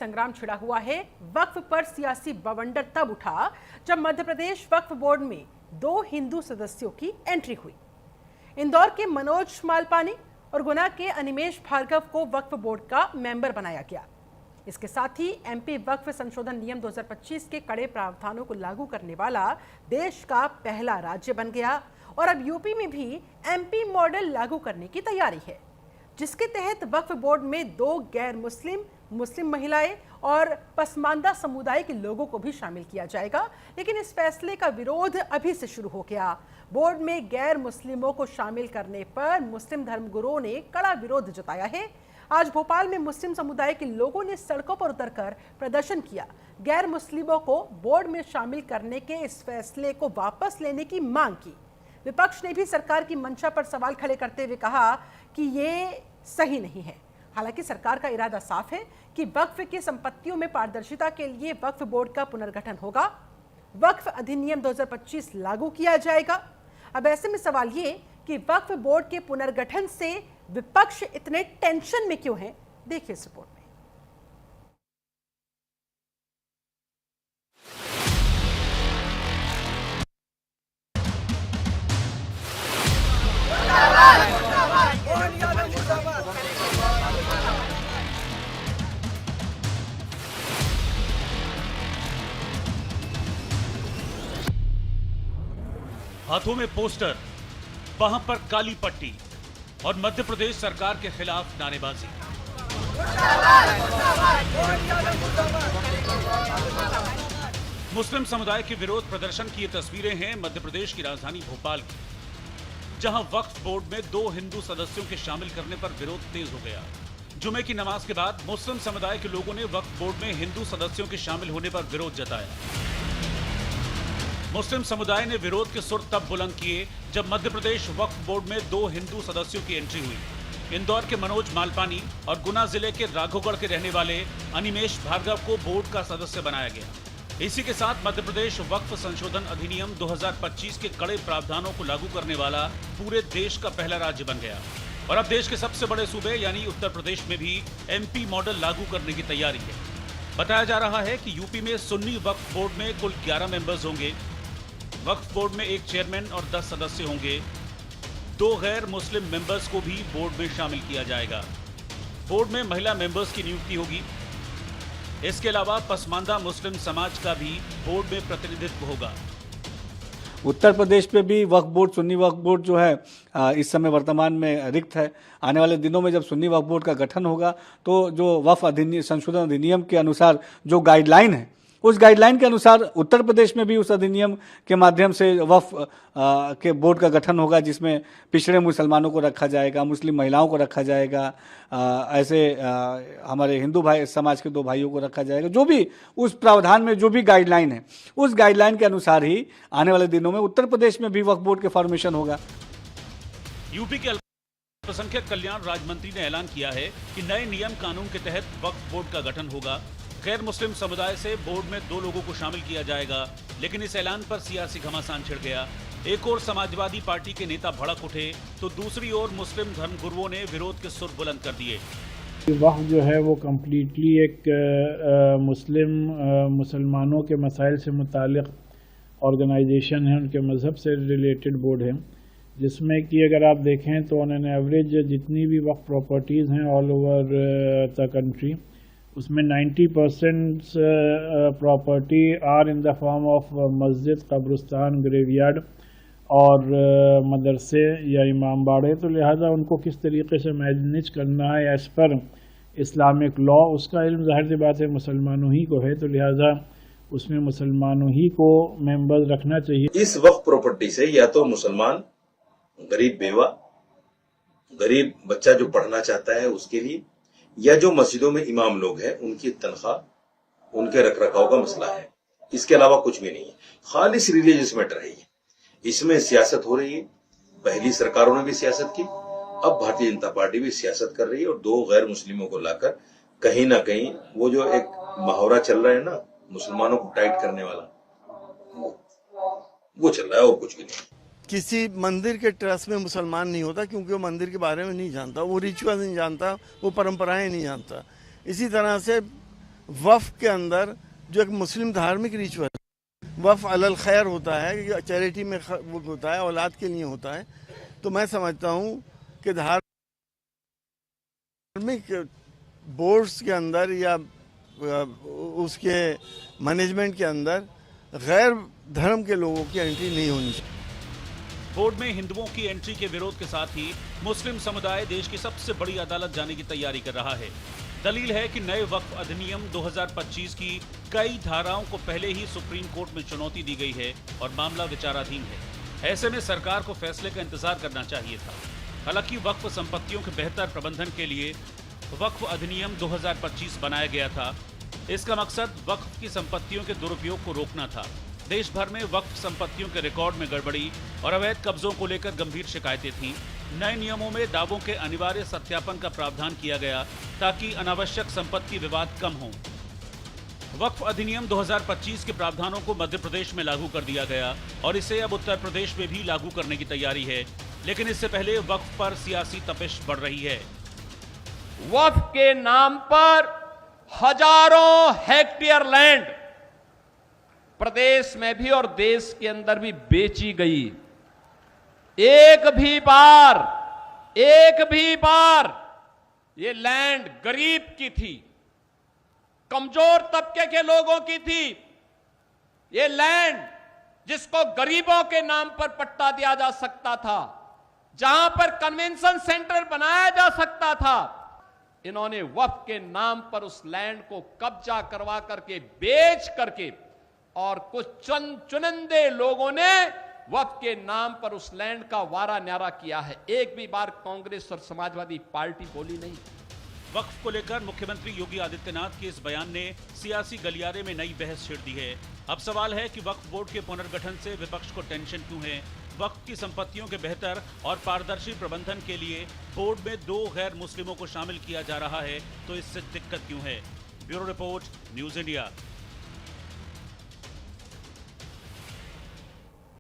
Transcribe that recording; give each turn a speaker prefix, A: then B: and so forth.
A: संग्राम छिड़ा हुआ है। वक्फ पर सियासी बवंडर तब उठा जब मध्य प्रदेश वक्फ बोर्ड में 2 हिंदू सदस्यों की एंट्री हुई। इंदौर के मनोज मालपानी और गुना के अनिमेश भार्गव को वक्फ बोर्ड का मेंबर बनाया गया। इसके साथ ही एमपी वक्फ संशोधन नियम 2025 के कड़े प्रावधानों को लागू करने वाला देश का पहला राज्य बन गया और अब यूपी में भी एमपी मॉडल लागू करने की तैयारी है, जिसके तहत वक्फ बोर्ड में 2 गैर मुस्लिम महिलाएं और पसमानदा समुदाय के लोगों को भी शामिल किया जाएगा। लेकिन इस फैसले का विरोध अभी से शुरू हो गया। बोर्ड में गैर मुस्लिमों को शामिल करने पर मुस्लिम धर्मगुरुओं ने कड़ा विरोध जताया है। आज भोपाल में मुस्लिम समुदाय के लोगों ने सड़कों पर उतरकर प्रदर्शन किया। गैर मुस्लिमों को बोर्ड में शामिल करने के इस फैसले को वापस लेने की मांग की। विपक्ष ने भी सरकार की मंशा पर सवाल खड़े करते हुए कहा कि ये सही नहीं है। हालांकि सरकार का इरादा साफ है कि वक्फ की संपत्तियों में पारदर्शिता के लिए वक्फ बोर्ड का पुनर्गठन होगा। वक्फ अधिनियम 2025 लागू किया जाएगा। अब ऐसे में सवाल ये कि वक्फ बोर्ड के पुनर्गठन से विपक्ष इतने टेंशन में क्यों है, देखिए इस रिपोर्ट में।
B: हाथों में पोस्टर, वहां पर काली पट्टी और मध्य प्रदेश सरकार के खिलाफ नारेबाजी। मुस्लिम समुदाय के विरोध प्रदर्शन की ये तस्वीरें हैं मध्य प्रदेश की राजधानी भोपाल की, जहां वक्फ बोर्ड में 2 हिंदू सदस्यों के शामिल करने पर विरोध तेज हो गया। जुमे की नमाज के बाद मुस्लिम समुदाय के लोगों ने वक्फ बोर्ड में हिंदू सदस्यों के शामिल होने पर विरोध जताया। मुस्लिम समुदाय ने विरोध के सुर तब बुलंद किए जब मध्य प्रदेश वक्फ बोर्ड में 2 हिंदू सदस्यों की एंट्री हुई। इंदौर के मनोज मालपानी और गुना जिले के राघोगढ़ के रहने वाले अनिमेश भार्गव को बोर्ड का सदस्य बनाया गया। इसी के साथ मध्य प्रदेश वक्फ संशोधन अधिनियम 2025 के कड़े प्रावधानों को लागू करने वाला पूरे देश का पहला राज्य बन गया और अब देश के सबसे बड़े सूबे यानी उत्तर प्रदेश में भी एमपी मॉडल लागू करने की तैयारी है। बताया जा रहा है कि यूपी में सुन्नी वक्फ बोर्ड में कुल 11 मेंबर्स होंगे। वक्फ बोर्ड में 1 चेयरमैन और 10 सदस्य होंगे। 2 गैर मुस्लिम मेंबर्स को भी बोर्ड में शामिल किया जाएगा। बोर्ड में महिला मेंबर्स की नियुक्ति होगी। इसके अलावा पसमानदा मुस्लिम समाज का भी बोर्ड में प्रतिनिधित्व होगा।
C: उत्तर प्रदेश पे भी वक्फ बोर्ड, सुन्नी वक्फ बोर्ड जो है इस समय वर्तमान में रिक्त है। आने वाले दिनों में जब सुन्नी वक्फ बोर्ड का गठन होगा तो जो वक्फ अधिनियम संशोधन अधिनियम के अनुसार जो गाइडलाइन है, उस गाइडलाइन के अनुसार उत्तर प्रदेश में भी उस अधिनियम के माध्यम से वक्फ के बोर्ड का गठन होगा, जिसमें पिछड़े मुसलमानों को रखा जाएगा, मुस्लिम महिलाओं को रखा जाएगा, ऐसे हमारे हिंदू भाई समाज के 2 भाइयों को रखा जाएगा। जो भी उस प्रावधान में जो भी गाइडलाइन है, उस गाइडलाइन के अनुसार ही आने वाले दिनों में उत्तर प्रदेश में भी वक्फ बोर्ड के फॉर्मेशन होगा।
B: यूपी के अल्पसंख्यक कल्याण राज्य मंत्री ने ऐलान किया है कि नए नियम कानून के तहत वक्फ बोर्ड का गठन होगा। गैर मुस्लिम समुदाय से बोर्ड में 2 लोगों को शामिल किया जाएगा, लेकिन इस ऐलान पर सियासी घमासान छिड़ गया। एक ओर समाजवादी पार्टी के नेता भड़क उठे तो दूसरी ओर मुस्लिम धर्मगुरुओं ने विरोध के सुर बुलंद कर दिए।
D: वक्फ जो है वो कम्प्लीटली एक मुसलमानों के मसाइल से मुतालिक ऑर्गेनाइजेशन है, उनके मज़हब से रिलेटेड बोर्ड है, जिसमें कि अगर आप देखें तो ऑन एन एवरेज जितनी भी वक्फ प्रॉपर्टीज़ हैं ऑल ओवर द कंट्री, उसमें 90% property are in the form of मस्जिद, कब्रिस्तान, ग्रेवयार्ड और मदरसे या इमाम बाड़े। तो लिहाजा उनको किस तरीके से मैनेज करना है एज़ पर इस्लामिक लॉ, उसका इल्म ज़ाहिर सी बात है मुसलमानों ही को है। तो लिहाजा उसमें मुसलमानों ही को मेंबर्स रखना चाहिए।
E: इस वक्फ प्रॉपर्टी से या तो मुसलमान, गरीब बेवा, गरीब बच्चा जो पढ़ना चाहता है उसके लिए, या जो मस्जिदों में इमाम लोग हैं उनकी तनख्वाह, उनके रखरखाव का मसला है। इसके अलावा कुछ भी नहीं है, खालिस रिलीजियस मैटर है ये। इसमें सियासत हो रही है। पहली सरकारों ने भी सियासत की, अब भारतीय जनता पार्टी भी सियासत कर रही है और 2 गैर मुस्लिमों को लाकर कहीं ना कहीं वो जो एक मुहावरा चल रहा है ना, मुसलमानों को टाइट करने वाला, वो चल रहा है और कुछ भी नहीं।
F: किसी मंदिर के ट्रस्ट में मुसलमान नहीं होता, क्योंकि वो मंदिर के बारे में नहीं जानता, वो रिचुअल नहीं जानता, वो परंपराएं नहीं जानता। इसी तरह से वफ़ के अंदर जो एक मुस्लिम धार्मिक रिचुअल, वफ़ अलल खैर होता है, चैरिटी में वो होता है, औलाद के लिए होता है। तो मैं समझता हूँ कि धार्मिक बोर्ड्स के अंदर या उसके मैनेजमेंट के अंदर गैर धर्म के लोगों की एंट्री नहीं होनी चाहिए।
B: बोर्ड में हिंदुओं की एंट्री के विरोध के साथ ही मुस्लिम समुदाय देश की सबसे बड़ी अदालत जाने की तैयारी कर रहा है। दलील है कि नए वक्फ अधिनियम 2025 की कई धाराओं को पहले ही सुप्रीम कोर्ट में चुनौती दी गई है और मामला विचाराधीन है। ऐसे में सरकार को फैसले का इंतजार करना चाहिए था। हालांकि वक्फ संपत्तियों के बेहतर प्रबंधन के लिए वक्फ अधिनियम 2025 बनाया गया था। इसका मकसद वक्फ की संपत्तियों के दुरुपयोग को रोकना था। देश भर में वक्फ संपत्तियों के रिकॉर्ड में गड़बड़ी और अवैध कब्जों को लेकर गंभीर शिकायतें थीं। नए नियमों में दावों के अनिवार्य सत्यापन का प्रावधान किया गया ताकि अनावश्यक संपत्ति विवाद कम हो। वक्फ अधिनियम 2025 के प्रावधानों को मध्य प्रदेश में लागू कर दिया गया और इसे अब उत्तर प्रदेश में भी लागू करने की तैयारी है, लेकिन इससे पहले वक्फ पर सियासी तपिश बढ़ रही है।
G: वक्फ के नाम पर हजारों हेक्टेयर लैंड प्रदेश में भी और देश के अंदर भी बेची गई। एक भी बार ये लैंड गरीब की थी, कमजोर तबके के लोगों की थी। ये लैंड जिसको गरीबों के नाम पर पट्टा दिया जा सकता था, जहां पर कन्वेंशन सेंटर बनाया जा सकता था, इन्होंने वक्फ के नाम पर उस लैंड को कब्जा करवा करके बेच करके और कुछ चुनिंदे लोगों ने वक्फ के नाम पर उस लैंड का वारा न्यारा किया है। एक भी बार कांग्रेस और समाजवादी पार्टी बोली नहीं।
B: वक्फ को लेकर मुख्यमंत्री योगी आदित्यनाथ के इस बयान ने सियासी गलियारे में नई बहस छेड़ दी है। अब सवाल है कि वक्फ बोर्ड के पुनर्गठन से विपक्ष को टेंशन क्यों है? वक्फ की संपत्तियों के बेहतर और पारदर्शी प्रबंधन के लिए बोर्ड में 2 गैर मुस्लिमों को शामिल किया जा रहा है, तो इससे दिक्कत क्यों है? Bureau report, news India.